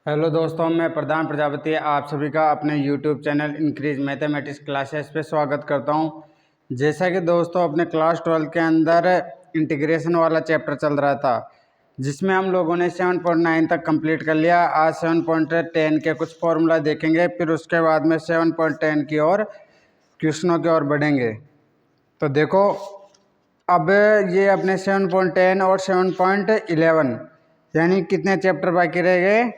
Hello दोस्तों, मैं प्रधान प्रजापति आप सभी का अपने YouTube channel increase mathematics classes पे स्वागत करता हूं। जैसा कि दोस्तों अपने क्लास 12 के अंदर इंटीग्रेशन वाला चैप्टर चल रहा था, जिसमें हम लोगों ने 7.9 तक कंप्लीट कर लिया। आज 7.10 के कुछ फॉर्मूला देखेंगे, फिर उसके बाद में 7.10 की ओर क्वेश्चनों की ओर बढ़ेंगे। तो देखो, अब ये अपने 7.10 और 7.11 यानी कितने चैप्टर बाकी रह गए।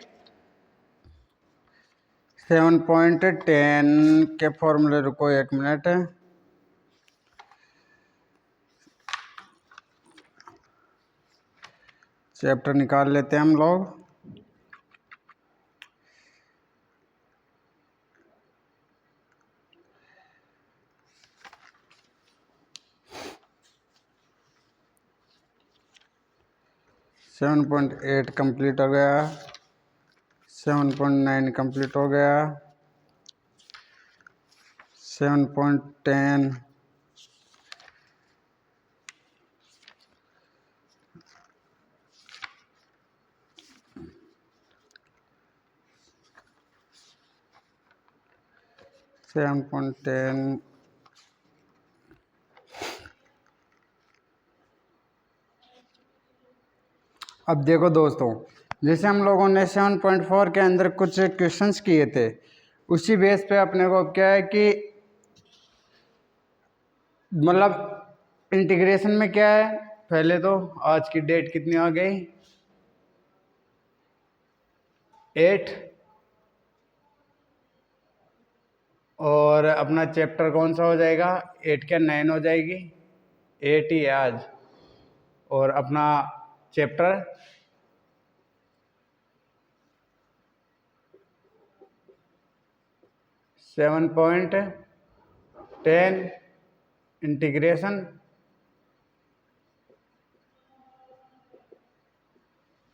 7.10 के फॉर्मूले, रुको एक मिनट। चैप्टर निकाल लेते हैं हम लोग। सेवन पॉइंट 8 कंप्लीट हो गया, 7.9 कंप्लीट हो गया, 7.10 7.10 अब देखो दोस्तों, जैसे हम लोगों ने 7.4 के अंदर कुछ क्वेश्चंस किए थे, उसी बेस पे अपने को क्या है कि मतलब इंटीग्रेशन में क्या है। पहले तो आज की डेट कितनी आ गई, 8, और अपना चैप्टर कौन सा हो जाएगा, 8 क्या 9 हो जाएगी, 8 ही है आज। और अपना चैप्टर 7.10 इंटीग्रेशन,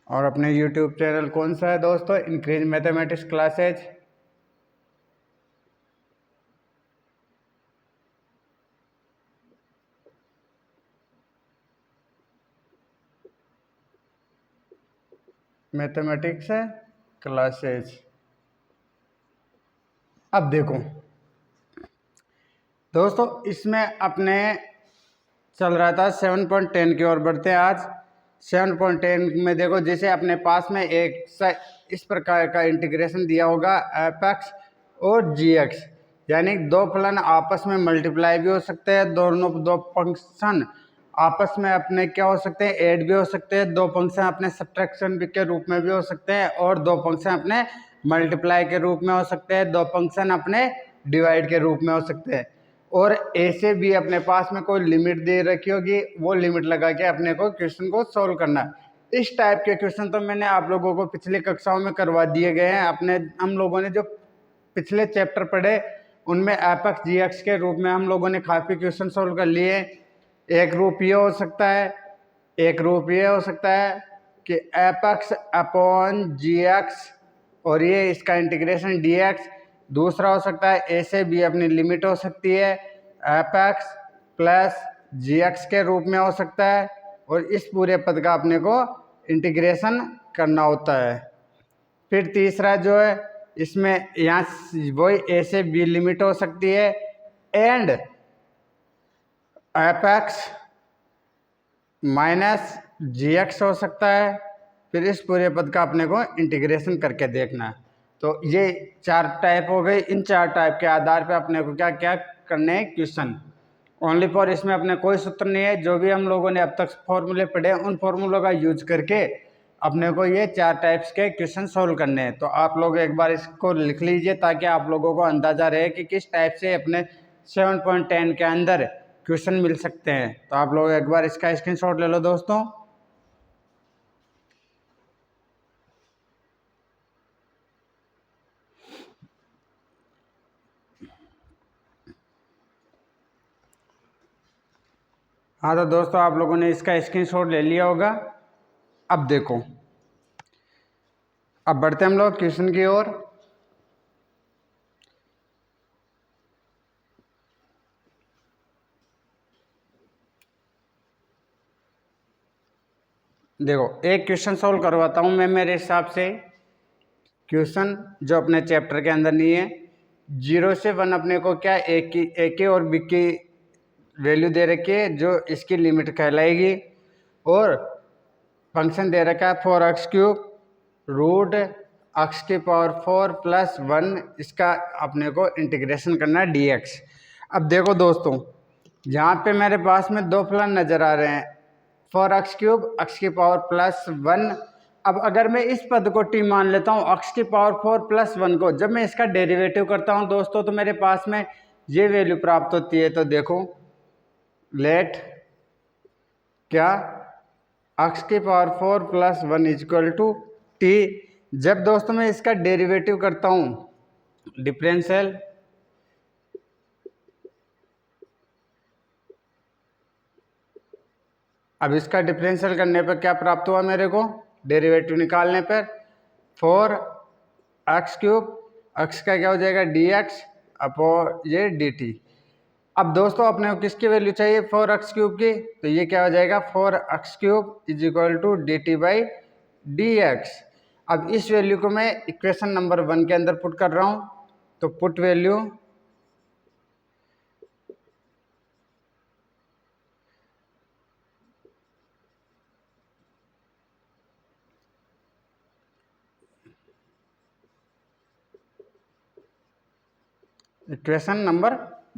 और अपने यूट्यूब चैनल कौन सा है दोस्तों, increase mathematics classes. Mathematics classes. अब देखो दोस्तों, इसमें अपने चल रहा था 7.10 की ओर बढ़ते हैं। आज 7.10 में देखो, जैसे अपने पास में इस प्रकार का इंटीग्रेशन दिया होगा, एफ और जी एक्स, यानी दो फलन आपस में मल्टीप्लाई भी हो सकते हैं, दोनों दो फंक्शन आपस में अपने क्या हो सकते हैं, ऐड भी हो सकते हैं, दो फंक्शन अपने सब्ट्रैक्शन के रूप में भी हो सकते हैं, और दो फंक्शन अपने मल्टीप्लाई के रूप में हो सकते हैं, दो फंक्शन अपने डिवाइड के रूप में हो सकते हैं। और ऐसे भी अपने पास में कोई लिमिट दे रखी होगी, वो लिमिट लगा के अपने को क्वेश्चन को सॉल्व करना है। इस टाइप के क्वेश्चन तो मैंने आप लोगों को पिछली कक्षाओं में करवा दिए गए हैं। अपने हम लोगों ने जो पिछले चैप्टर पढ़े, उनमें एफ एक्स जी एक्स के रूप में हम लोगों ने काफ़ी क्वेश्चन सॉल्व कर लिए। एक रूप ये हो सकता है, एक रूप ये हो सकता है कि एफ एक्स अपॉन जी एक्स और ये इसका इंटीग्रेशन डी एक्स। दूसरा हो सकता है ऐसे भी अपनी लिमिट हो सकती है, एफ एक्स प्लस जी एक्स के रूप में हो सकता है, और इस पूरे पद का अपने को इंटीग्रेशन करना होता है। फिर तीसरा जो है, इसमें यहाँ वही ऐसे भी लिमिट हो सकती है, and F X minus G X हो सकता है। फिर इस पूरे पद का अपने को इंटीग्रेशन करके देखना है। तो ये 4 टाइप हो गई। इन 4 टाइप के आधार पे अपने को क्या क्या करने हैं, क्वेश्चन ओनली फॉर। इसमें अपने कोई सूत्र नहीं है, जो भी हम लोगों ने अब तक फॉर्मूले पढ़े उन फॉर्मूलों का यूज करके अपने को ये 4 टाइप्स के क्वेश्चन सोल्व करने हैं। तो आप लोग एक बार इसको लिख लीजिए, ताकि आप लोगों को अंदाजा रहे कि किस टाइप से अपने 7.10 के अंदर क्वेश्चन मिल सकते हैं। तो आप लोग एक बार इसका स्क्रीनशॉट ले लो दोस्तों। हाँ तो दोस्तों, आप लोगों ने इसका स्क्रीनशॉट ले लिया होगा। अब देखो, अब बढ़ते हम लोग क्वेश्चन की ओर। देखो, एक क्वेश्चन सोल्व करवाता हूँ मैं मेरे हिसाब से। क्वेश्चन जो अपने चैप्टर के अंदर नहीं है। 0 से 1 अपने को क्या ए के और बी की वैल्यू दे रखी है जो इसकी लिमिट कहलाएगी, और फंक्शन दे रखा है 4x³ रूट x की पावर 4 प्लस 1, इसका अपने को इंटीग्रेशन करना है dx। अब देखो दोस्तों, यहाँ पे मेरे पास में दो फलन नज़र आ रहे हैं, 4x³ x की पावर प्लस 1। अब अगर मैं इस पद को t मान लेता हूँ, x की पावर 4 प्लस 1 को, जब मैं इसका डेरिवेटिव करता हूँ दोस्तों तो मेरे पास में ये वैल्यू प्राप्त होती है। तो देखो लेट क्या x की power 4 plus 1 equal to t। जब दोस्तों मैं इसका डेरिवेटिव करता हूँ डिफरेंशियल, अब इसका डिफरेंशियल करने पर क्या प्राप्त हुआ मेरे को, डेरिवेटिव निकालने पर 4x³ x का क्या हो जाएगा dx अपॉन ये dt। अब दोस्तों अपने को किसकी वैल्यू चाहिए, 4x³ की, तो ये क्या हो जाएगा 4x³ is equal to dt/dx। अब इस वैल्यू को मैं इक्वेशन नंबर 1 के अंदर पुट कर रहा हूँ, तो पुट वैल्यू इक्वेशन नंबर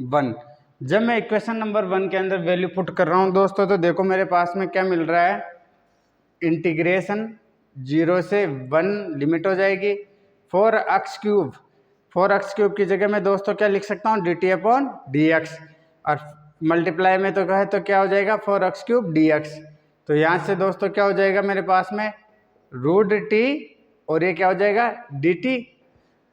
1। जब मैं इक्वेशन नंबर 1 के अंदर वैल्यू पुट कर रहा हूँ दोस्तों, तो देखो मेरे पास में क्या मिल रहा है, इंटीग्रेशन 0 से 1 लिमिट हो जाएगी 4x³। 4x³ की जगह मैं दोस्तों क्या लिख सकता हूँ dt/dx, और मल्टीप्लाई में तो कहे तो क्या हो जाएगा 4x³ dx। तो यहाँ से दोस्तों क्या हो जाएगा मेरे पास में रूट t, और ये क्या हो जाएगा dt।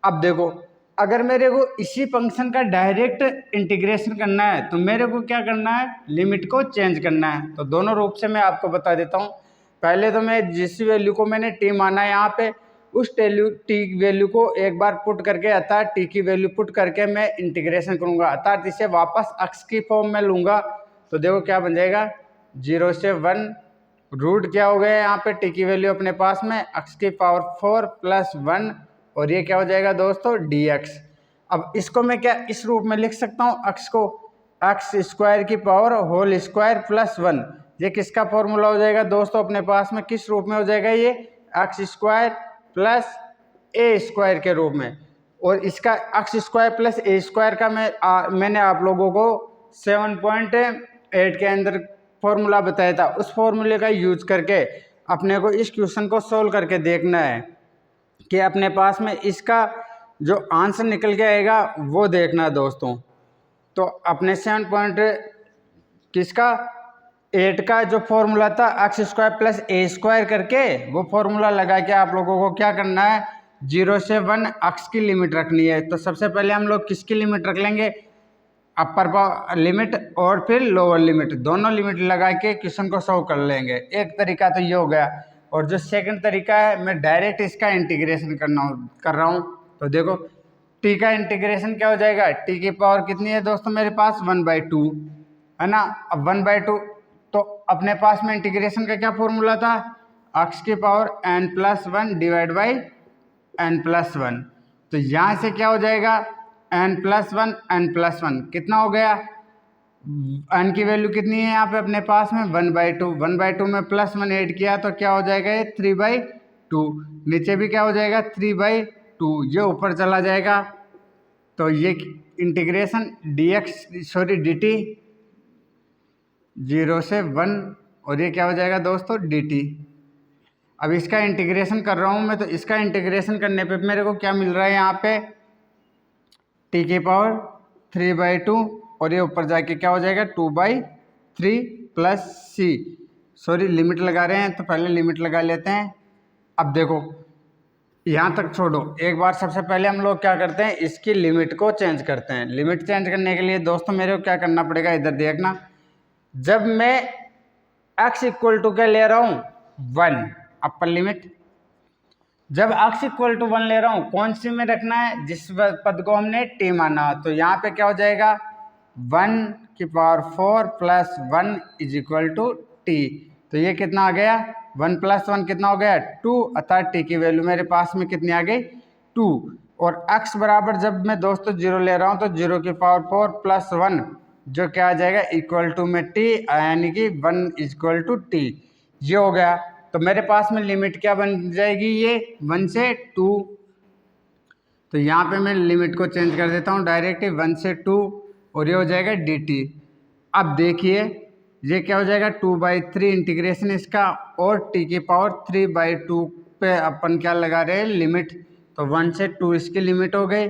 अब देखो अगर मेरे को इसी फंक्शन का डायरेक्ट इंटीग्रेशन करना है तो मेरे को क्या करना है, लिमिट को चेंज करना है। तो दोनों रूप से मैं आपको बता देता हूँ। पहले तो मैं जिस वैल्यू को मैंने t माना है यहाँ पे, उस t वैल्यू को एक बार पुट करके अर्थात t की वैल्यू पुट करके मैं इंटीग्रेशन करूँगा, अर्थात इसे वापस x की फॉर्म में लूँगा। तो देखो क्या बन जाएगा 0 से 1 रूट क्या हो गया यहाँ पे t की वैल्यू अपने पास में x की पावर 4 प्लस 1, और ये क्या हो जाएगा दोस्तों dx। अब इसको मैं क्या इस रूप में लिख सकता हूँ, x को x² की पावर होल स्क्वायर प्लस 1। ये किसका फॉर्मूला हो जाएगा दोस्तों अपने पास में, किस रूप में हो जाएगा, ये x² प्लस a² के रूप में। और इसका x² प्लस a² का मैंने आप लोगों को 7.8 के अंदर फॉर्मूला बताया था। उस फॉर्मूले का यूज करके अपने को इस क्वेश्चन को सोल्व करके देखना है कि अपने पास में इसका जो आंसर निकल के आएगा वो देखना है दोस्तों। तो अपने 7.8 का जो फॉर्मूला था x² प्लस a² करके, वो फॉर्मूला लगा के आप लोगों को क्या करना है, 0 से 1 x की लिमिट रखनी है। तो सबसे पहले हम लोग किसकी लिमिट रख लेंगे, अपर लिमिट और फिर लोअर लिमिट, दोनों लिमिट लगा के क्वेश्चन को सॉल्व कर लेंगे। एक तरीका तो ये हो गया, और जो सेकंड तरीका है मैं डायरेक्ट इसका इंटीग्रेशन कर रहा हूँ। तो देखो t का इंटीग्रेशन क्या हो जाएगा, t की पावर कितनी है दोस्तों मेरे पास 1/2 है ना। अब 1/2 तो अपने पास में इंटीग्रेशन का क्या फॉर्मूला था, x की power n+1 divide by n+1। तो यहाँ से क्या हो जाएगा n+1 कितना हो गया, n की वैल्यू कितनी है यहाँ पे अपने पास में 1/2। 1/2 में +1 ऐड किया तो क्या हो जाएगा ये 3/2। नीचे भी क्या हो जाएगा 3/2, ये ऊपर चला जाएगा। तो ये इंटीग्रेशन dt 0 से 1, और ये क्या हो जाएगा दोस्तों dt। अब इसका इंटीग्रेशन कर रहा हूँ मैं, तो इसका इंटीग्रेशन करने पे मेरे को क्या मिल रहा है यहाँ पे t की पावर 3/2, और ये ऊपर जाके क्या हो जाएगा 2/3 प्लस c। सॉरी लिमिट लगा रहे हैं तो पहले लिमिट लगा लेते हैं। अब देखो यहाँ तक छोड़ो, एक बार सबसे पहले हम लोग क्या करते हैं, इसकी लिमिट को चेंज करते हैं। लिमिट चेंज करने के लिए दोस्तों मेरे को क्या करना पड़ेगा, इधर देखना। जब मैं x = क्या ले रहा हूँ 1 अपर लिमिट, जब x = 1 ले रहा हूँ कौन सी में रखना है, जिस पद को हमने t माना। तो यहाँ पे क्या हो जाएगा 1 की power 4 plus 1 is equal to t। तो ये कितना आ गया 1 + 1 कितना हो गया 2, अर्थात t की वैल्यू मेरे पास में कितनी आ गई 2 और x बराबर जब मैं दोस्तों 0 ले रहा हूँ तो 0 की पावर 4 प्लस 1 जो क्या आ जाएगा इक्वल टू में t, यानी कि 1 इक्वल टू t। ये हो गया। तो मेरे पास में लिमिट क्या बन जाएगी, ये 1 से 2। तो यहाँ पे मैं लिमिट को चेंज कर देता हूँ डायरेक्ट 1 से 2 और ये हो जाएगा dt। अब देखिए ये क्या हो जाएगा 2/3 इंटीग्रेशन इसका और t की पावर 3/2 पे अपन क्या लगा रहे हैं लिमिट। तो 1 से 2 इसकी लिमिट हो गई।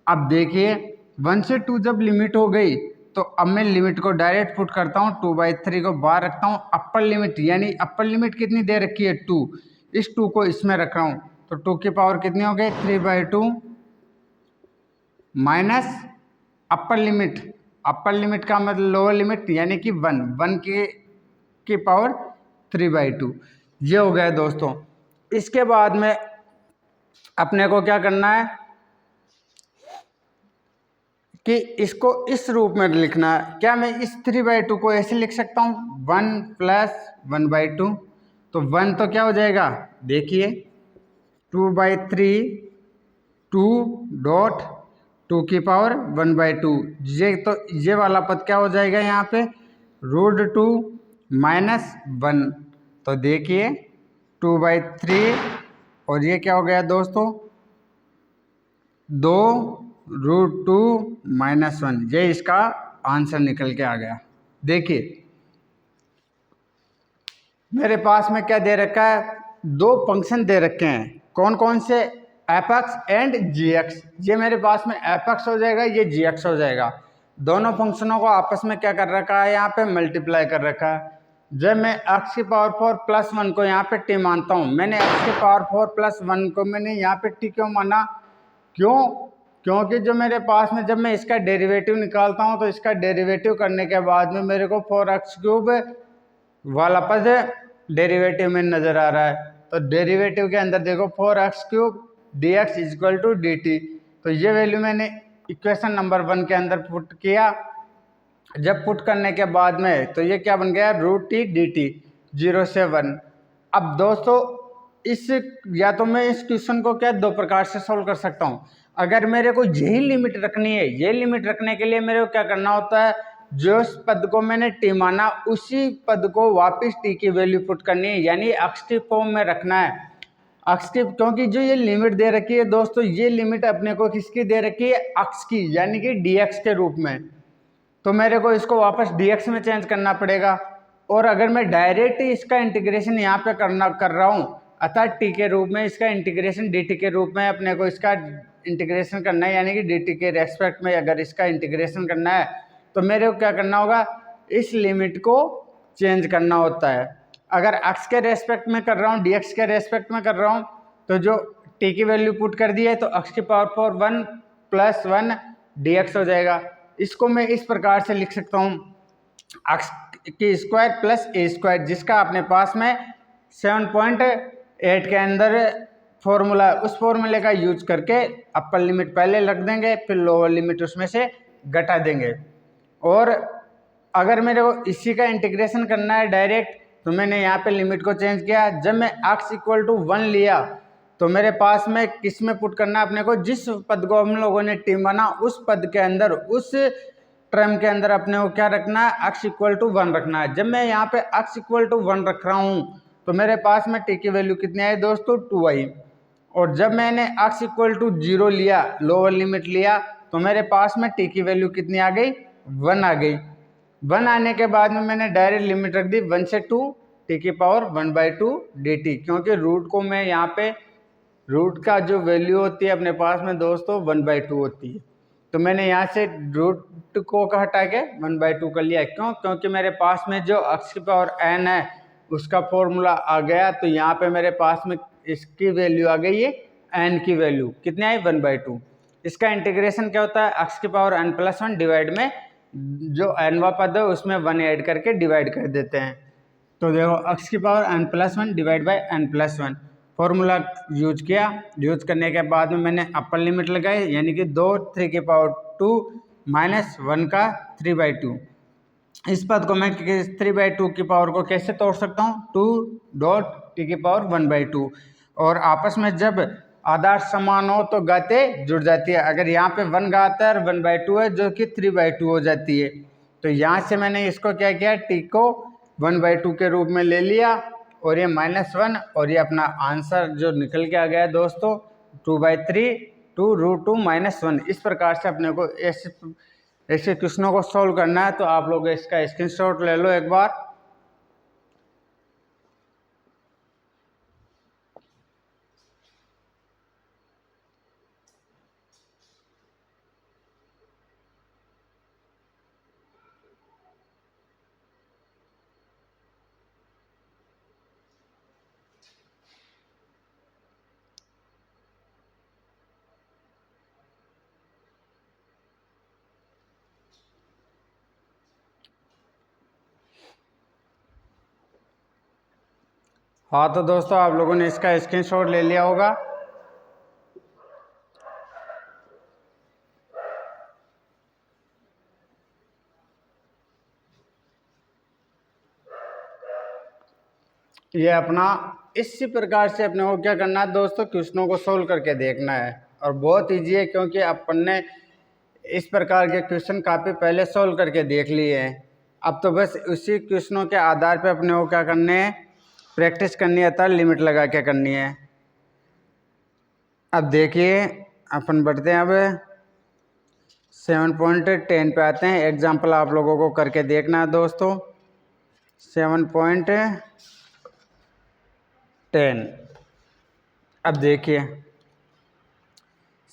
अब देखिए 1 से 2 जब लिमिट हो गई तो अब मैं लिमिट को डायरेक्ट पुट करता हूँ, 2/3 को बाहर रखता हूँ। अपर लिमिट यानी अपर लिमिट कितनी दे रखी है 2, इस 2 को इसमें रख रहा हूँ। तो 2 की पावर कितनी हो गई 3/2 माइनस अपर लिमिट का मतलब लोअर लिमिट यानी कि 1 की पावर 3/2। ये हो गया दोस्तों। इसके बाद में अपने को क्या करना है कि इसको इस रूप में लिखना है। क्या मैं इस 3/2 को ऐसे लिख सकता हूँ 1 प्लस 1/2। तो 1 तो क्या हो जाएगा देखिए 2/3 2 डॉट 2 की पावर 1/2। तो ये वाला पद क्या हो जाएगा यहाँ पे √2 माइनस 1। तो देखिए 2/3 और ये क्या हो गया दोस्तों 2 √2 माइनस 1। ये इसका आंसर निकल के आ गया। देखिए मेरे पास में क्या दे रखा है, दो फंक्शन दे रखे हैं। कौन कौन से, एफ(x) एंड जी(x). ये मेरे पास में एफ(x) हो जाएगा, ये जी(x) हो जाएगा। दोनों फंक्शनों को आपस में क्या कर रखा है यहाँ पे मल्टीप्लाई कर रखा है। जब मैं x की पावर 4 प्लस 1 को यहाँ पे t मानता हूँ, मैंने x की पावर 4 प्लस 1 को मैंने यहाँ पे t क्यों माना, क्योंकि जो मेरे पास में जब मैं इसका डेरिवेटिव निकालता हूँ तो इसका डेरिवेटिव करने के बाद में मेरे को 4x³ वाला पद डेरिवेटिव में नज़र आ रहा है। तो डेरिवेटिव के अंदर देखो 4x³ dx equal to dt। तो ये वैल्यू मैंने इक्वेशन नंबर 1 के अंदर पुट किया। जब पुट करने के बाद में तो ये क्या बन गया √t dt 0 से 1। अब दोस्तों इस या तो मैं इस क्वेश्चन को क्या दो प्रकार से सोल्व कर सकता हूँ। अगर मेरे को यही लिमिट रखनी है, ये लिमिट रखने के लिए मेरे को क्या करना होता है, जो उस पद को मैंने t माना उसी पद को वापस t की वैल्यू पुट करनी है, यानी x की फॉर्म में रखना है। x की, क्योंकि जो ये लिमिट दे रखी है दोस्तों, ये लिमिट अपने को किसकी दे रखी है x की, यानी कि dx के रूप में। तो मेरे को इसको वापस dx में चेंज करना पड़ेगा। और अगर मैं डायरेक्ट इसका इंटीग्रेशन यहाँ पे कर रहा हूँ, अतः t के रूप में इसका इंटीग्रेशन dt के रूप में अपने को इसका इंटीग्रेशन करना है, यानी कि dt के रेस्पेक्ट में अगर इसका इंटीग्रेशन करना है तो मेरे को क्या करना होगा, इस लिमिट को चेंज करना होता है। अगर x के रेस्पेक्ट में कर रहा हूँ, dx के रेस्पेक्ट में कर रहा हूँ, तो जो t की वैल्यू पुट कर दी है तो x की पावर 1 प्लस 1 dx हो जाएगा। इसको मैं इस प्रकार से लिख सकता हूँ x की स्क्वायर प्लस a स्क्वायर, जिसका अपने पास में 7.8 के अंदर फॉर्मूला, उस फॉर्मूले का यूज करके अपर लिमिट पहले रख देंगे, फिर लोअर लिमिट उसमें से घटा देंगे। और अगर मेरे को इसी का इंटीग्रेशन करना है डायरेक्ट, तो मैंने यहाँ पे लिमिट को चेंज किया। जब मैं x इक्वल टू 1 लिया तो मेरे पास में किस में पुट करना है अपने को, जिस पद को हम लोगों ने t माना उस पद के अंदर, उस टर्म के अंदर अपने को क्या रखना है, x इक्वल टू 1 रखना है। जब मैं यहाँ पे x इक्वल टू 1 रख रहा हूँ तो मेरे पास में t की वैल्यू कितनी आई दोस्तों 2 आई। और जब मैंने x इक्वल टू 0 लिया, लोअर लिमिट लिया, तो मेरे पास में t की वैल्यू कितनी आ गई 1 आ गई। 1 आने के बाद में मैंने डायरेक्ट लिमिट रख दी 1 से 2 t की पावर 1/2 dt, क्योंकि रूट को मैं यहाँ पे, रूट का जो वैल्यू होती है अपने पास में दोस्तों 1/2 होती है। तो मैंने यहाँ से रूट को हटा के 1/2 कर लिया। क्यों, क्योंकि मेरे पास में जो x की पावर n है उसका फॉर्मूला आ गया। तो यहाँ पे मेरे पास में इसकी वैल्यू आ गई है, n की वैल्यू कितनी आई 1/2। इसका इंटीग्रेशन क्या होता है, x की पावर n प्लस 1 डिवाइड में जो n वा पद है उसमें 1 ऐड करके डिवाइड कर देते हैं। तो देखो x की power n plus 1 divide by n plus 1 formula use किया। यूज करने के बाद में मैंने अपर लिमिट लगाई, यानी कि 2 3 की पावर 2 माइनस 1 का 3/2। इस पद को मैं 3/2 की पावर को कैसे तोड़ सकता हूँ, 2 डॉट t की पावर 1/2। और आपस में जब आधार समान हो तो घातें जुड़ जाती है। अगर यहाँ पे 1 घात है और 1/2 है जो कि 3/2 हो जाती है। तो यहाँ से मैंने इसको क्या किया, t को 1/2 के रूप में ले लिया और ये -1 और ये अपना आंसर जो निकल के आ गया है दोस्तों 2/3 टू रूट 2 -1। इस प्रकार से अपने को ऐसे क्वेश्चनों को सॉल्व करना है। तो आप लोग इसका स्क्रीनशॉट ले लो एक बार। हाँ तो दोस्तों आप लोगों ने इसका स्क्रीनशॉट ले लिया होगा। ये अपना इसी प्रकार से अपने को क्या करना है दोस्तों, क्वेश्चनों को सोल्व करके देखना है। और बहुत ईजी है क्योंकि अपन ने इस प्रकार के क्वेश्चन काफ़ी पहले सोल्व करके देख लिए हैं। अब तो बस उसी क्वेश्चनों के आधार पे अपने को क्या करने हैं, प्रैक्टिस करनी है, तब लिमिट लगा के करनी है। अब देखिए अपन बढ़ते हैं, अब 7.10 पे आते हैं। एग्जाम्पल आप लोगों को करके देखना है दोस्तों। 7.10 अब देखिए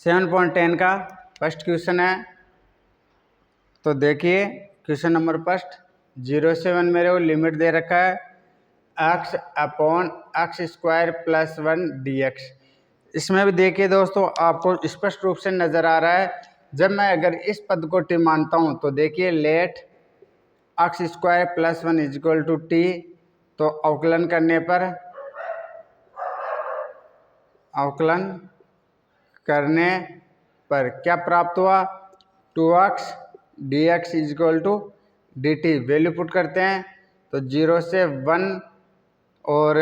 7.10 का फर्स्ट क्वेश्चन है। तो देखिए क्वेश्चन नंबर फर्स्ट 0 से 1 मेरे को लिमिट दे रखा है x/x² + 1 dx। इसमें भी देखिए दोस्तों आपको स्पष्ट रूप से नज़र आ रहा है। जब मैं अगर इस पद को t मानता हूँ तो देखिए लेट x² + 1 = t। तो अवकलन करने पर क्या प्राप्त हुआ, 2x dx = dt। Value put करते हैं तो 0 से 1 और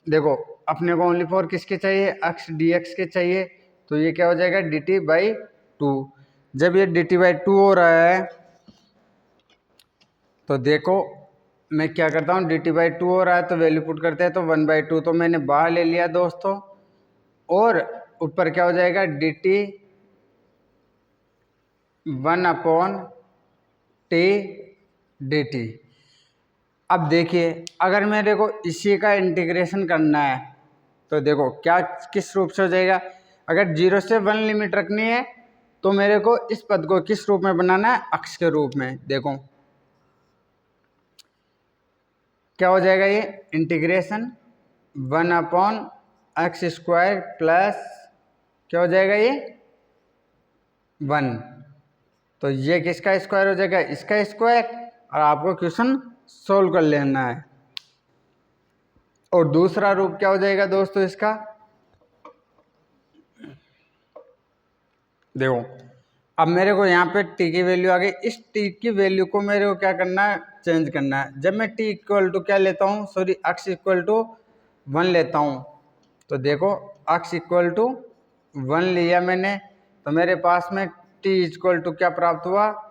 देखो अपने को ओनली फॉर किसके चाहिए, x dx के चाहिए। तो ये क्या हो जाएगा dt/2। जब ये dt/2 हो रहा है तो देखो मैं क्या करता हूँ, dt/2 हो रहा है तो वैल्यू पुट करते हैं तो 1/2 तो मैंने बाहर ले लिया दोस्तों। और ऊपर क्या हो जाएगा dt 1/t dt। अब देखिए अगर मेरे को इसी का इंटीग्रेशन करना है तो देखो क्या किस रूप से हो जाएगा। अगर 0 से 1 लिमिट रखनी है तो मेरे को इस पद को किस रूप में बनाना है, अक्ष के रूप में। देखो क्या हो जाएगा, ये इंटीग्रेशन 1/x² प्लस क्या हो जाएगा ये 1। तो ये किसका स्क्वायर हो जाएगा, इसका स्क्वायर। और आपको क्वेश्चन सोल्व कर लेना है। और दूसरा रूप क्या हो जाएगा दोस्तों इसका, देखो अब मेरे को यहाँ पे t की वैल्यू आ गई। इस t की वैल्यू को मेरे को क्या करना है, चेंज करना है। जब मैं t = क्या लेता हूँ, सॉरी x = 1 लेता हूँ तो देखो x = 1 लिया मैंने तो मेरे पास में t = क्या प्राप्त हुआ,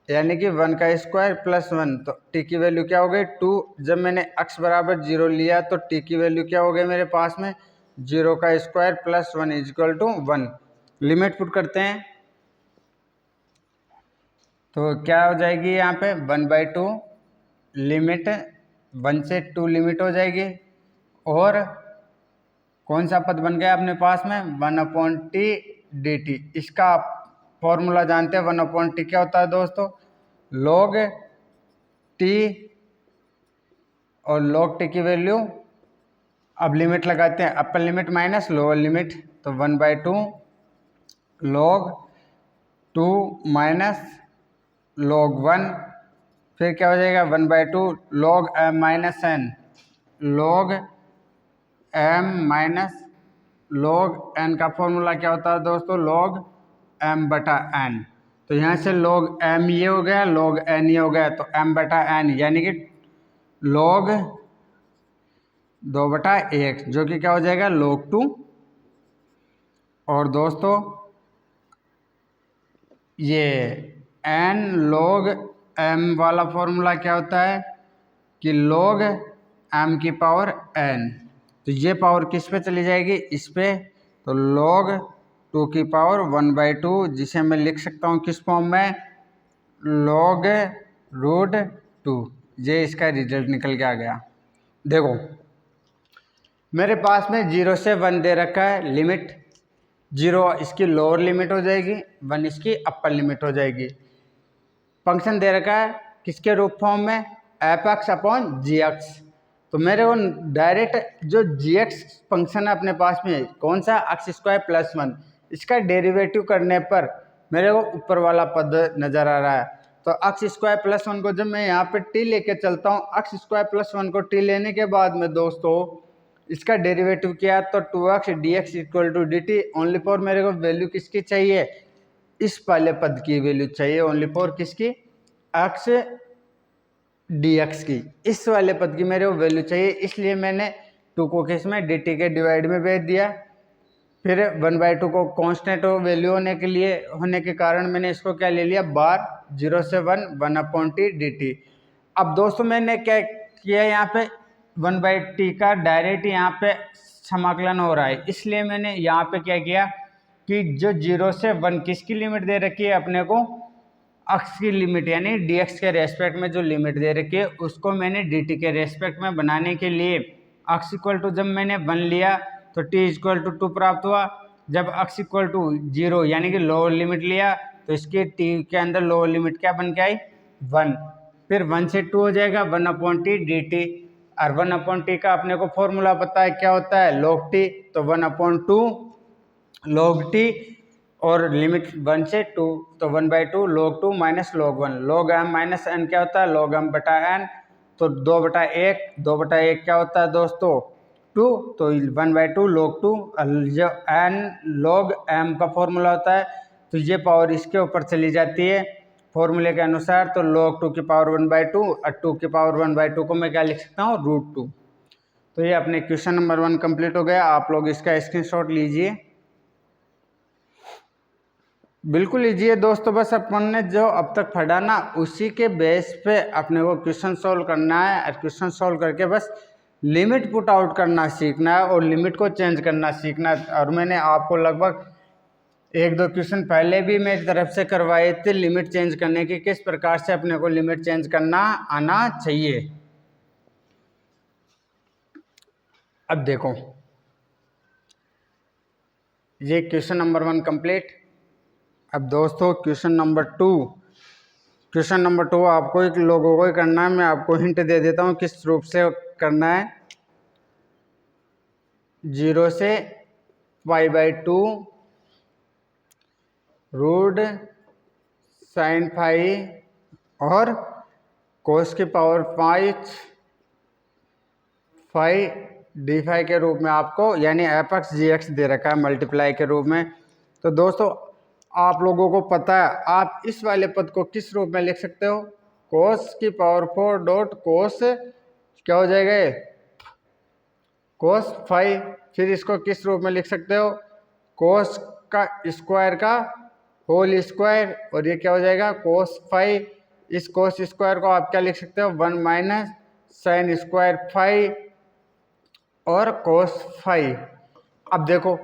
यानी कि 1 का स्क्वायर प्लस 1। तो t की वैल्यू क्या हो गई 2। जब मैंने x = 0 लिया तो t की वैल्यू क्या हो गई मेरे पास में 0 का स्क्वायर प्लस 1 = 1। लिमिट पुट करते हैं तो क्या हो जाएगी, यहाँ पे 1/2 लिमिट 1 से 2 लिमिट हो जाएगी। और कौन सा पद बन गया अपने पास में 1/t dt। इसका फॉर्मूला जानते हैं, 1/t क्या होता है दोस्तों, log t। और log t की वैल्यू अब लिमिट लगाते हैं, upper limit minus lower limit. तो 1/2 log 2 माइनस log 1। फिर क्या हो जाएगा 1/2 log m - n log m - log n का फॉर्मूला क्या होता है दोस्तों, log m/n। तो यहाँ से log m ये हो गया, log n ये हो गया, तो m/n यानी कि log 2/1 जो कि क्या हो जाएगा log 2 और दोस्तों ये n log m वाला फॉर्मूला क्या होता है कि log m की पावर n, तो ये पावर किस पे चली जाएगी, इस पे, तो log 2 की पावर 1/2, जिसे मैं लिख सकता हूँ किस फॉर्म में, log √2। ये इसका रिजल्ट निकल के आ गया। देखो मेरे पास में 0 से 1 दे रखा है लिमिट, 0 इसकी लोअर लिमिट हो जाएगी, 1 इसकी अपर लिमिट हो जाएगी। फंक्शन दे रखा है किसके रूप फॉर्म में, f(x/gx), तो मेरे को डायरेक्ट जो gx फंक्शन है अपने पास में कौन सा, x² + 1, इसका डेरिवेटिव करने पर मेरे को ऊपर वाला पद नज़र आ रहा है। तो x² + 1 को जब मैं यहाँ पे t लेके चलता हूँ, x² + 1 को t लेने के बाद में दोस्तों इसका डेरिवेटिव किया तो 2x dx = dt, only for मेरे को वैल्यू किसकी चाहिए, इस वाले पद की वैल्यू चाहिए, ओनली फॉर किसकी, x dx की, इस वाले पद की मेरे को वैल्यू चाहिए, इसलिए मैंने 2 को किस में, dt के डिवाइड में भेज दिया। फिर 1/2 को कांस्टेंट वैल्यू होने के कारण मैंने इसको क्या ले लिया, बार 0 से 1 1/t dt। अब दोस्तों मैंने क्या किया, यहाँ पे 1/t का डायरेक्ट यहाँ पे समाकलन हो रहा है, इसलिए मैंने यहाँ पे क्या किया कि जो 0 से 1 किसकी लिमिट दे रखी है अपने को, x की लिमिट यानी dx के रेस्पेक्ट में जो लिमिट दे रखी है उसको मैंने dt के रेस्पेक्ट में बनाने के लिए x = जब मैंने 1 लिया तो t = 2 प्राप्त हुआ। जब x = 0 यानी कि लोअर लिमिट लिया तो इसके t के अंदर लोअर लिमिट क्या बन के आई, 1, फिर 1 से 2 हो जाएगा 1/t dt, और 1/t का अपने को फॉर्मूला पता है क्या होता है, log t, तो 1/2 log t, और लिमिट 1 से 2 तो 1/2 log 2 - log 1, log m - n क्या होता है, log m/n, तो 2/1, 2/1 क्या होता है दोस्तों 2, तो 1/2 log 2, जो n log m का फॉर्मूला होता है, तो ये पावर इसके ऊपर चली जाती है फॉर्मूले के अनुसार, तो log 2 की पावर 1/2 और 2 की पावर 1/2 को मैं क्या लिख सकता हूँ, √2। तो ये अपने क्वेश्चन नंबर 1 कंप्लीट हो गया। आप लोग इसका स्क्रीनशॉट लीजिए, बिल्कुल लीजिए दोस्तों। बस अपन ने जो अब तक पढ़ा ना उसी के बेस पे अपने को क्वेश्चन सॉल्व करना है, और क्वेश्चन सॉल्व करके बस लिमिट पुट आउट करना सीखना है और लिमिट को चेंज करना सीखना है। और मैंने आपको लगभग 1-2 क्वेश्चन पहले भी मेरी तरफ से करवाए थे लिमिट चेंज करने की, किस प्रकार से अपने को लिमिट चेंज करना आना चाहिए। अब देखो ये क्वेश्चन नंबर 1 कंप्लीट। अब दोस्तों क्वेश्चन नंबर 2 आपको एक लोगों को ही करना है, मैं आपको हिंट दे देता हूँ किस रूप से करना है। 0 से π/2 √sin और cos की पावर 5 d के रूप में आपको यानी f(x/gx) दे रखा है मल्टीप्लाई के रूप में। तो दोस्तों आप लोगों को पता है आप इस वाले पद को किस रूप में लिख सकते हो, cos की पावर 4 cos क्या हो जाएगा ये, cos 5, फिर इसको किस रूप में लिख सकते हो, cos का स्क्वायर का होल स्क्वायर, और ये क्या हो जाएगा cos 5। इस cos स्क्वायर को आप क्या लिख सकते हो, 1 - sin स्क्वायर 5 और cos 5। अब देखो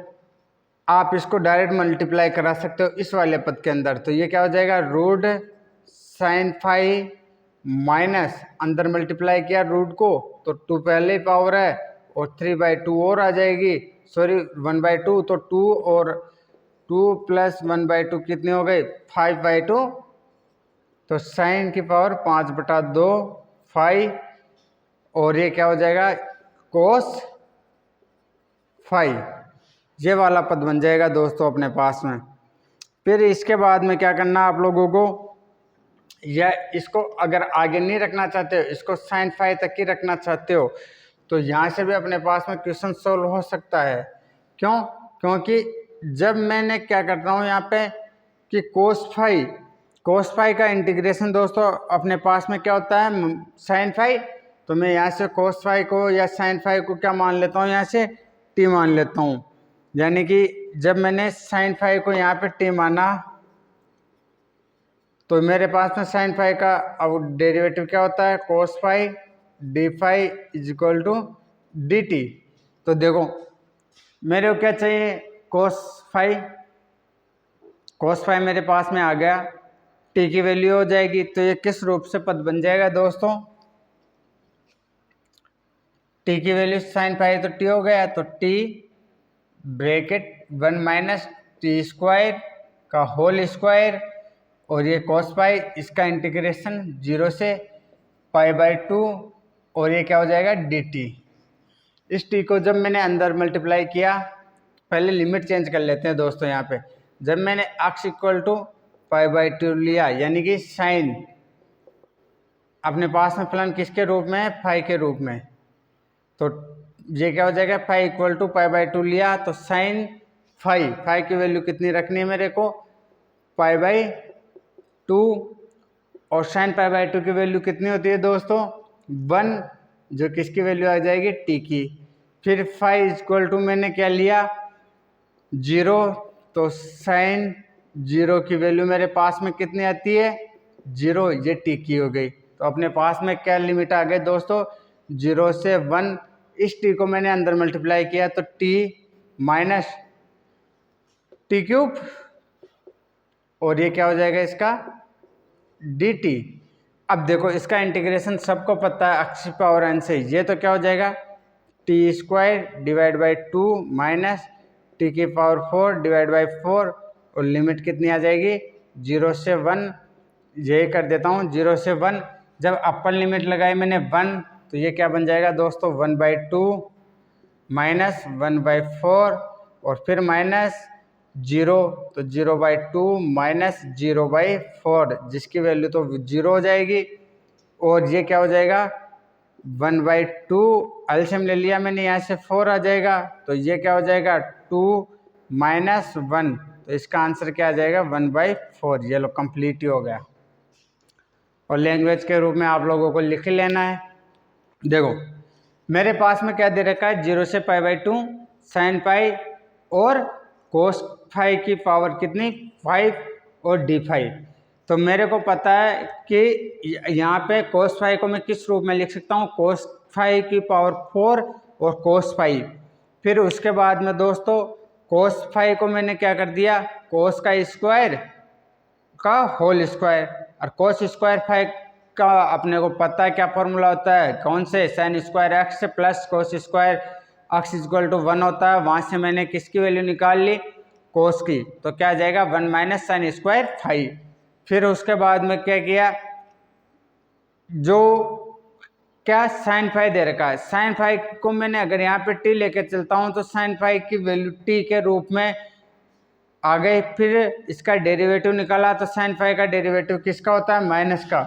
आप इसको डायरेक्ट मल्टीप्लाई करा सकते हो इस वाले पद के अंदर, तो ये क्या हो जाएगा √sin 5 माइनस अंदर मल्टीप्लाई किया रूट को तो 2 पहले ही पावर है और 3/2 और आ जाएगी, सॉरी 1/2, तो 2 और 2 + 1/2 कितनी हो गई 5/2, तो sin की पावर 5/2 5, और ये क्या हो जाएगा cos 5, ये वाला पद बन जाएगा दोस्तों अपने पास में। फिर इसके बाद में क्या करना आप लोगों को, या इसको अगर आगे नहीं रखना चाहते हो, इसको sin 5 तक ही रखना चाहते हो, तो यहाँ से भी अपने पास में क्वेश्चन सॉल्व हो सकता है। क्यों, क्योंकि जब मैंने क्या करता हूँ यहाँ पे कि cos 5 का इंटीग्रेशन दोस्तों अपने पास में क्या होता है sin 5, तो मैं यहाँ से cos 5 को या sin 5 को क्या मान लेता हूँ, यहाँ से t मान लेता हूँ। यानी कि जब मैंने साइन फाई को यहाँ पे टी माना तो मेरे पास में साइन फाई का अब डेरिवेटिव क्या होता है, cos phi D phi is equal to D T. तो देखो मेरे को क्या चाहिए, कोस फाई। कोस फाई मेरे पास में आ गया, टी की वैल्यू हो जाएगी। तो ये किस रूप से पद बन जाएगा दोस्तों, टी की वैल्यू साइन फाई तो टी हो गया, तो T bracket 1 minus T square का होल स्क्वायर और ये कोस पाई, इसका इंटीग्रेशन 0 से π/2 और ये क्या हो जाएगा डी टी। इस टी को जब मैंने अंदर मल्टीप्लाई किया, पहले लिमिट चेंज कर लेते हैं दोस्तों। यहाँ पे जब मैंने x इक्वल टू π/2 लिया, यानी कि साइन अपने पास में फलन किसके रूप में है, फाई के रूप में, तो ये क्या हो जाएगा, फाई इक्वल टू π/2 लिया तो साइन फाई, फाई की वैल्यू कितनी रखनी है मेरे को, π/2 और साइन π/2 की वैल्यू कितनी होती है दोस्तों, 1, जो किसकी वैल्यू आ जाएगी, टी की। फिर फाई इक्वल टू मैंने क्या लिया, 0, तो साइन 0 की वैल्यू मेरे पास में कितनी आती है, 0, ये टी की हो गई। तो अपने पास में क्या लिमिट आ गई दोस्तों, 0 से 1। इस टी को मैंने अंदर मल्टीप्लाई किया तो टी माइनस टी क्यूब और ये क्या हो जाएगा इसका डी टी। अब देखो इसका इंटीग्रेशन सबको पता है x पावर n से, ये तो क्या हो जाएगा T square divide by 2 minus T की पावर 4 डिवाइड बाई 4 और लिमिट कितनी आ जाएगी 0 से 1। ये कर देता हूँ 0 से 1। जब अपर लिमिट लगाई मैंने 1 तो ये क्या बन जाएगा दोस्तों 1/2 माइनस 1/4 और फिर माइनस 0, तो 0/2 माइनस 0/4 जिसकी वैल्यू तो 0 हो जाएगी। और ये क्या हो जाएगा 1/2 एलसीएम ले लिया मैंने, यहाँ से 4 आ जाएगा, तो ये क्या हो जाएगा 2 माइनस 1, तो इसका आंसर क्या आ जाएगा 1/4। ये लो कंप्लीट ही हो गया। और लैंग्वेज के रूप में आप लोगों को लिख लेना है। देखो मेरे पास में क्या दे रखा है 0 से π/2 साइन पाई और कोस फाई की पावर कितनी 5 और डी फाई। तो मेरे को पता है कि यहाँ पे कोस फाई को मैं किस रूप में लिख सकता हूँ, कोस फाई की पावर 4 और कोस फाई। फिर उसके बाद में दोस्तों कोस फाई को मैंने क्या कर दिया, कोस का स्क्वायर का होल स्क्वायर, और कोस स्क्वायर फाई का अपने को पता है क्या फॉर्मूला होता है, कौन से, sine square X plus cos square X equal to 1 होता है। वहाँ से मैंने किसकी वैल्यू निकाल ली, कोस की, तो क्या आ जाएगा 1 माइनस साइन स्क्वायर फाई। फिर उसके बाद में क्या किया, जो क्या साइन फाई दे रखा है, साइन फाई को मैंने अगर यहाँ पे टी लेके चलता हूँ तो साइन फाई की वैल्यू टी के रूप में आ गई। फिर इसका डेरिवेटिव निकाला तो साइन फाई का डेरिवेटिव किसका होता है, माइनस का।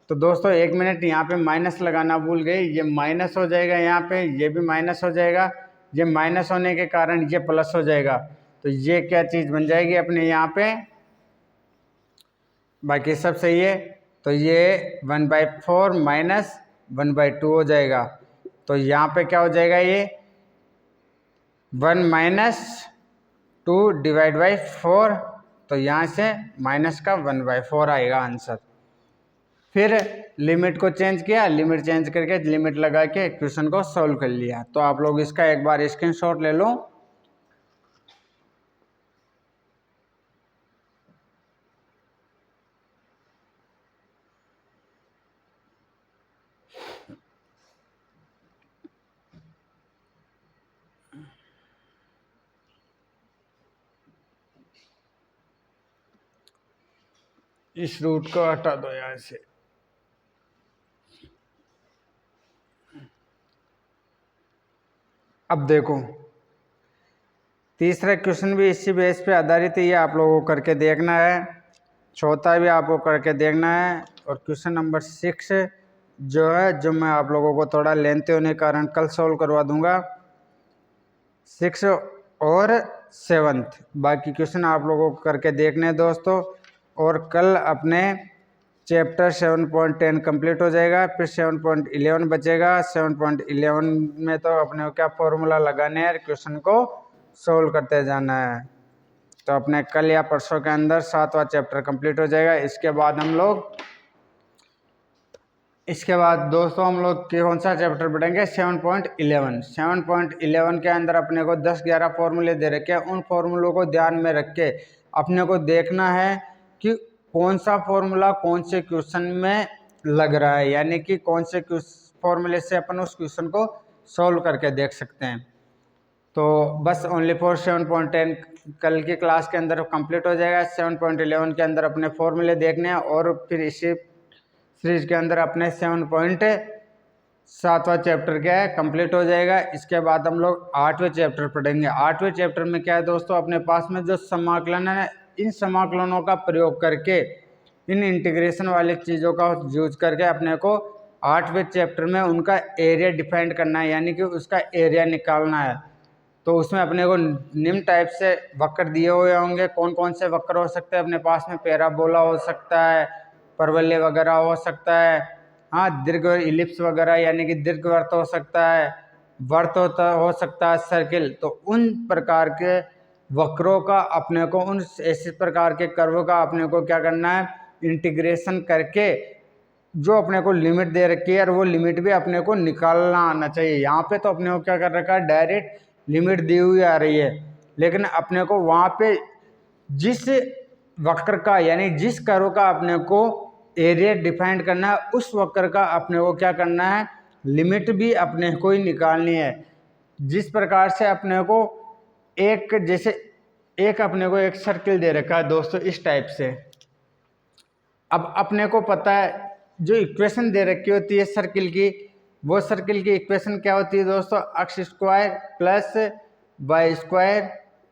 तो दोस्तों 1 मिनट यहाँ पे माइनस लगाना भूल गए, ये माइनस हो जाएगा, यहाँ पे ये भी माइनस हो जाएगा, ये माइनस होने के कारण ये प्लस हो जाएगा। तो ये क्या चीज़ बन जाएगी अपने यहाँ पे, बाकी सब सही है। तो ये 1/4 माइनस 1/2 हो जाएगा। तो यहाँ पे क्या हो जाएगा, ये 1 माइनस 2 डिवाइड बाई 4, तो यहाँ से माइनस का 1/4 आएगा आंसर। फिर लिमिट को चेंज किया, लिमिट चेंज करके लिमिट लगा के क्वेश्चन को सॉल्व कर लिया। तो आप लोग इसका एक बार स्क्रीनशॉट ले लो। इस रूट को हटा दो यहाँ से। अब देखो तीसरा क्वेश्चन भी इसी बेस पे आधारित है, ये आप लोगों को करके देखना है। चौथा भी आपको करके देखना है। और क्वेश्चन नंबर 6 जो है, जो मैं आप लोगों को थोड़ा लेंथी होने के कारण कल सॉल्व करवा दूंगा, 6 और 7th। बाकी क्वेश्चन आप लोगों को करके देखने हैं दोस्तों। और कल अपने चैप्टर 7.10 कंप्लीट हो जाएगा। फिर 7.11 बचेगा। 7.11 में तो अपने को क्या फॉर्मूला लगाने हैं क्वेश्चन को सोल्व करते जाना है। तो अपने कल या परसों के अंदर 7वां चैप्टर कंप्लीट हो जाएगा। इसके बाद दोस्तों हम लोग कौन सा चैप्टर पढ़ेंगे? 7.11। 7.11 के अंदर अपने को 10-11 फॉर्मूले दे रखे हैं। उन फॉर्मूलों को ध्यान में रख के अपने को देखना है कि कौन सा फॉर्मूला कौन से क्वेश्चन में लग रहा है, यानी कि कौन से फॉर्मूले से अपन उस क्वेश्चन को सॉल्व करके देख सकते हैं। तो बस ओनली फॉर 7.10 कल की क्लास के अंदर कंप्लीट हो जाएगा। 7.11 के अंदर अपने फॉर्मूले देखने हैं और फिर इसी सीरीज के अंदर अपने 7वां चैप्टर क्या है कंप्लीट हो जाएगा। इसके बाद हम लोग 8वें चैप्टर पढ़ेंगे। 8वें चैप्टर में क्या है दोस्तों, अपने पास में जो समाकलन है, इन समाकलनों का प्रयोग करके, इन इंटीग्रेशन वाली चीज़ों का यूज करके अपने को 8वें चैप्टर में उनका एरिया डिफाइन करना है, यानी कि उसका एरिया निकालना है। तो उसमें अपने को निम्न टाइप से वक्र दिए हुए होंगे। कौन कौन से वक्र हो सकते हैं अपने पास में? पैराबोला हो सकता है, परवलय वगैरह हो सकता है, हाँ, दीर्घ इलिप्स वगैरह यानी कि दीर्घवृत्त हो सकता है, वर्त हो सकता है, सर्किल। तो उन प्रकार के वक्रों का अपने को, उन ऐसे प्रकार के कर्व का अपने को क्या करना है? इंटीग्रेशन करके जो अपने को लिमिट दे रखी है और वो लिमिट भी अपने को निकालना आना चाहिए। यहाँ पे तो अपने को क्या कर रखा है? डायरेक्ट लिमिट दी हुई आ रही है, लेकिन अपने को वहाँ पे जिस वक्र का यानी जिस कर्व का अपने को एरिया डिफाइन करना है, उस वक्र का अपने को क्या करना है? लिमिट भी अपने को ही निकालनी है। जिस प्रकार से अपने को अपने को एक सर्किल दे रखा है दोस्तों इस टाइप से। अब अपने को पता है जो इक्वेशन दे रखी होती है सर्किल की, वो सर्किल की इक्वेशन क्या होती है दोस्तों? x square plus Y square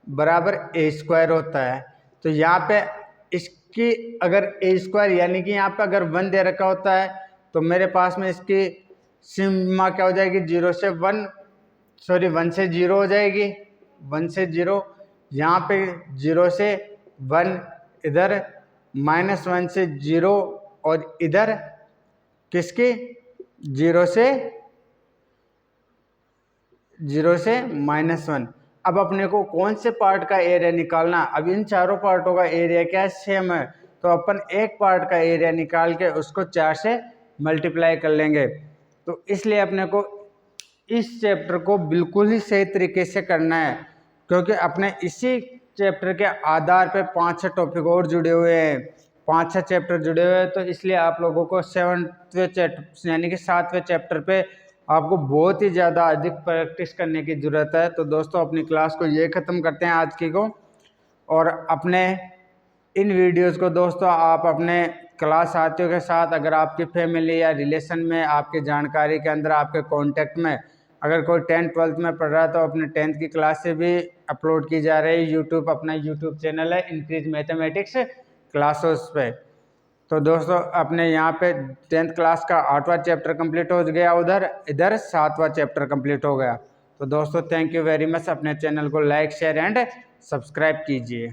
बराबर a स्क्वायर होता है। तो यहाँ पे इसकी अगर a स्क्वायर यानी कि यहाँ पे अगर 1 दे रखा होता है तो मेरे पास में इसकी सीमा क्या हो जाएगी? 1 से 0 हो जाएगी, 1 से 0। यहाँ पे 0 से 1, इधर -1 से 0 और इधर किसकी? 0 से -1। अब अपने को कौन से पार्ट का एरिया निकालना? अब इन चारों पार्टों का एरिया क्या है? सेम है। तो अपन एक पार्ट का एरिया निकाल के उसको 4 से मल्टीप्लाई कर लेंगे। तो इसलिए अपने को इस चैप्टर को बिल्कुल ही सही तरीके से करना है, क्योंकि अपने इसी चैप्टर के आधार पे 5-6 टॉपिक और जुड़े हुए हैं, 5-6 चैप्टर जुड़े हुए हैं। तो इसलिए आप लोगों को 7वें चैप्टर यानी कि 7वें चैप्टर पे आपको बहुत ही ज़्यादा अधिक प्रैक्टिस करने की ज़रूरत है। तो दोस्तों अपनी क्लास को ये ख़त्म करते हैं आज की को, और अपने इन वीडियोस को दोस्तों आप अपने क्लास साथियों के साथ, अगर आपकी फैमिली या रिलेशन में, आपकी जानकारी के अंदर, आपके कॉन्टेक्ट में अगर कोई 10th-12th में पढ़ रहा है तो अपने 10th की क्लास से भी अपलोड की जा रही है। अपना यूट्यूब चैनल है इंक्रीज मैथमेटिक्स क्लासेस पे। तो दोस्तों अपने यहाँ पे 10th क्लास का 8वां चैप्टर कंप्लीट हो गया, इधर 7वां चैप्टर कंप्लीट हो गया। तो दोस्तों थैंक यू वेरी मच। अपने चैनल को लाइक, शेयर एंड सब्सक्राइब कीजिए।